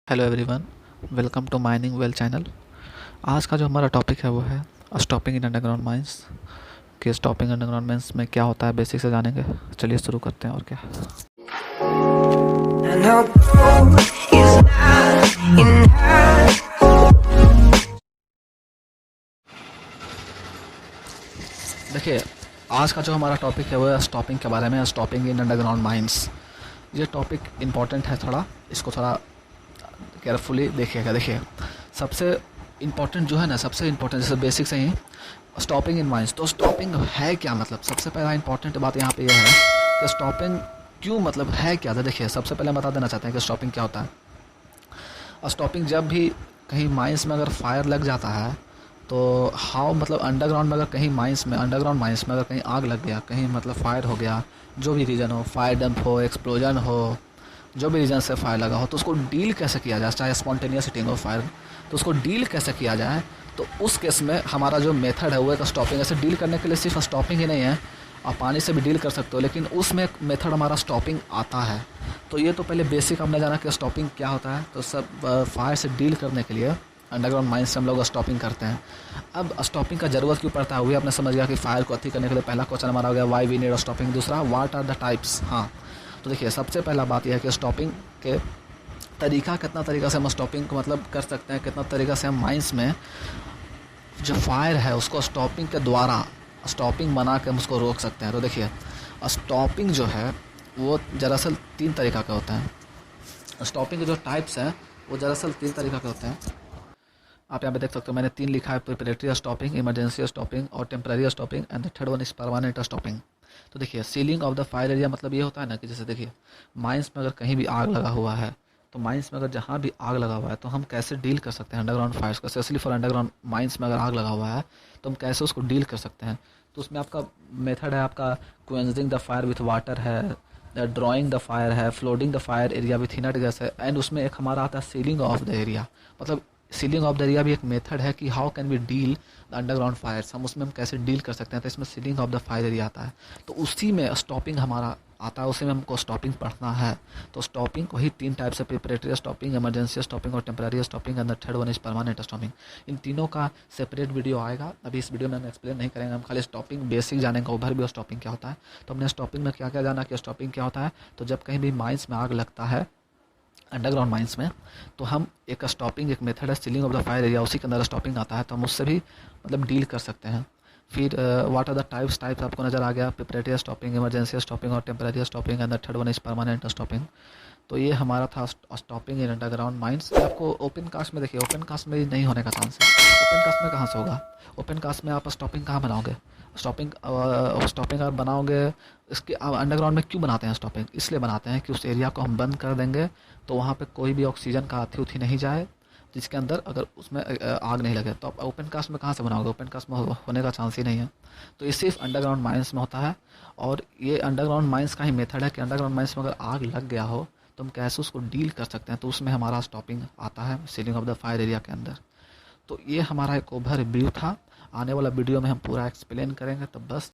Hello everyone, welcome to mining well channel. आज का जो हमारा टॉपिक है वो है स्टॉपिंग इन अंडरग्राउंड माइंस। कि स्टॉपिंग अंडरग्राउंड माइंस में क्या होता है बेसिक से जानेंगे। चलिए शुरू करते हैं। और क्या And our goal is not enough. देखिए, आज का जो हमारा टॉपिक है वो है स्टॉपिंग के बारे में, स्टॉपिंग इन अंडरग्राउंड माइंस। ये टॉपिक इम्पॉर्टेंट है, थोड़ा इसको थोड़ा केयरफुली देखिएगा। देखिए, सबसे इम्पोर्टेंट जो है ना, सबसे इम्पोर्टेंट जैसे बेसिक से ही स्टॉपिंग इन माइंस। तो स्टॉपिंग है क्या, मतलब सबसे पहला इंपॉर्टेंट बात यहाँ पे यह है कि स्टॉपिंग क्यों, मतलब है क्या। तो देखिए, सबसे पहले हम बता देना चाहते हैं कि स्टॉपिंग क्या होता है। स्टॉपिंग जब भी कहीं माइंस में अगर फायर लग जाता है तो हाउ, मतलब अंडरग्राउंड में अगर कहीं माइंस में, अंडरग्राउंड माइंस में अगर कहीं आग लग गया, कहीं मतलब फायर हो गया, जो भी रीज़न हो, फायर डंप हो, एक्सप्लोजन हो, जो भी रीज़न से फायर लगा हो, तो उसको डील कैसे किया जाए। चाहे स्पॉन्टेनियस हिटिंग हो फायर, तो उसको डील कैसे किया जाए। तो उस केस में हमारा जो मेथड है वो एक स्टॉपिंग। ऐसे डील करने के लिए सिर्फ स्टॉपिंग ही नहीं है, आप पानी से भी डील कर सकते हो, लेकिन उसमें एक मेथड हमारा स्टॉपिंग आता है। तो ये तो पहले बेसिक हमने जाना कि स्टॉपिंग क्या होता है। तो सब फायर से डील करने के लिए अंडरग्राउंड माइंस से हम लोग स्टॉपिंग करते हैं। अब स्टॉपिंग का ज़रूरत क्यों पड़ता है, वही आपने समझ गया कि फायर को अथी करने के लिए। पहला क्वेश्चन हमारा हो गया वाई वी नीड स्टॉपिंग। दूसरा, व्हाट आर द टाइप्स। हाँ, तो देखिए, सबसे पहला बात यह है कि स्टॉपिंग के तरीका, कितना तरीका से हम स्टॉपिंग को मतलब कर सकते हैं, कितना तरीका से हम माइंस में जो फायर है उसको स्टॉपिंग के द्वारा स्टॉपिंग बना के हम उसको रोक सकते हैं। तो देखिए, स्टॉपिंग जो है वो दरअसल 3 तरीका के होते हैं। स्टॉपिंग के जो टाइप्स हैं वो दरअसल 3 तरीका के होते हैं। आप यहाँ पे देख सकते हो, मैंने 3 लिखा है: प्रिपरेटरी स्टॉपिंग, इमरजेंसी स्टॉपिंग और temporary stopping, and the third one is permanent stopping. तो देखिए, ceiling off the fire area मतलब ये होता है ना कि जैसे देखिए, माइंस में अगर कहीं भी आग लगा हुआ है, तो माइंस में अगर जहाँ भी आग लगा हुआ है तो हम कैसे डील कर सकते हैं अंडरग्राउंड फायर्स को। स्पेशली फॉर अंडरग्राउंड माइंस में अगर आग लगा हुआ है तो हम कैसे उसको डील कर सकते हैं। तो उसमें आपका मेथड है, आपका quenching the fire with water है, ड्राइंग द फायर है, flooding the fire area with inert gas है, एंड उसमें एक हमारा आता है सीलिंग ऑफ द एरिया। मतलब सीलिंग ऑफ द एरिया भी एक मेथड है कि how can we deal the underground fires, हम उसमें हम कैसे डील कर सकते हैं। तो इसमें ceiling off the fire area आता है, तो उसी में स्टॉपिंग हमारा आता है, उसी में हमको स्टॉपिंग पढ़ना है। तो स्टॉपिंग वही 3 टाइप से: प्रिपरेटरी स्टॉपिंग, इमरजेंसी स्टॉपिंग और temporary stopping, and the third one is permanent stopping. इन तीनों का सेपरेट वीडियो आएगा, अभी इस वीडियो में हम एक्सप्लेन नहीं करेंगे। हम खाली स्टॉपिंग बेसिक जानेंगे, ओवरव्यू स्टॉपिंग क्या होता है। तो हमने स्टॉपिंग में क्या क्या जाना कि स्टॉपिंग क्या होता है। तो जब कहीं भी माइंस में आग लगता है अंडरग्राउंड माइंस में, तो हम एक स्टॉपिंग, एक मेथड है sealing off the fire area, उसी के अंदर स्टॉपिंग आता है, तो हम उससे भी मतलब डील कर सकते हैं। फिर व्हाट आर द टाइप्स आपको नज़र आ गया: प्रिपरेटरी स्टॉपिंग, इमरजेंसी स्टॉपिंग और temporary stopping, and the third one is permanent stopping. तो ये हमारा था स्टॉपिंग इन अंडरग्राउंड माइंस। आपको ओपन कास्ट में देखिए, ओपन कास्ट में नहीं होने का चांस है। ओपन कास्ट में कहाँ से होगा, ओपन कास्ट में आप स्टॉपिंग कहाँ बनाओगे। स्टॉपिंग आप बनाओगे, इसके अंडरग्राउंड में क्यों बनाते हैं स्टॉपिंग, इसलिए बनाते हैं कि उस एरिया को हम बंद कर देंगे तो वहाँ पे कोई भी ऑक्सीजन का अथी उथी नहीं जाए, जिसके अंदर अगर उसमें आग नहीं लगे। तो आप ओपन कास्ट में कहाँ से बनाओगे, ओपन कास्ट में होने का चांस ही नहीं है। तो ये सिर्फ अंडरग्राउंड माइंस में होता है। और ये अंडरग्राउंड माइंस का ही मेथड है कि अंडरग्राउंड माइंस में अगर आग लग गया हो तो हम कैसे उसको डील कर सकते हैं। तो उसमें हमारा स्टॉपिंग आता है sealing off the fire area के अंदर। तो ये हमारा एक ओवरव्यू था। आने वाला वीडियो में हम पूरा एक्सप्लेन करेंगे। तो बस